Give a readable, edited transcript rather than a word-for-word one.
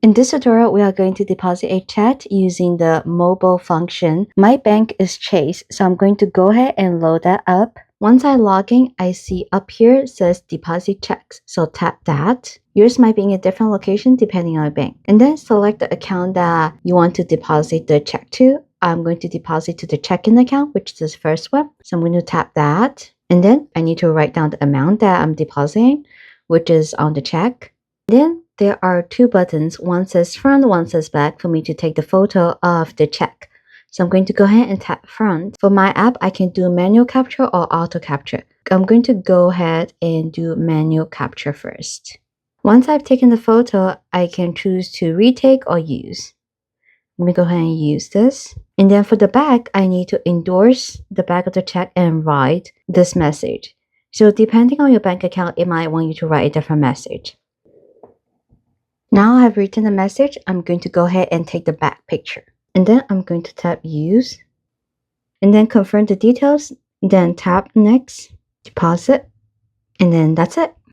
In this tutorial, we are going to deposit a check using the mobile function. My bank is Chase, so I'm going to go ahead and load that up. Once I log in, I see up here it says deposit checks, so tap that. Yours might be in a different location depending on your bank. And then select the account that you want to deposit the check to. I'm going to deposit to the checking account, which is the first one. So I'm going to tap that. And then I need to write down the amount that I'm depositing, which is on the check. Then there are two buttons. One says front, one says back for me to take the photo of the check. So I'm going to go ahead and tap front. For my app, I can do manual capture or auto capture. I'm going to go ahead and do manual capture first. Once I've taken the photo, I can choose to retake or use. Let me go ahead and use this. And then for the back, I need to endorse the back of the check and write this message. So depending on your bank account, it might want you to write a different message. Now I have written the message, I'm going to go ahead and take the back picture. And then I'm going to tap use. And then confirm the details. Then tap next, deposit. And then that's it.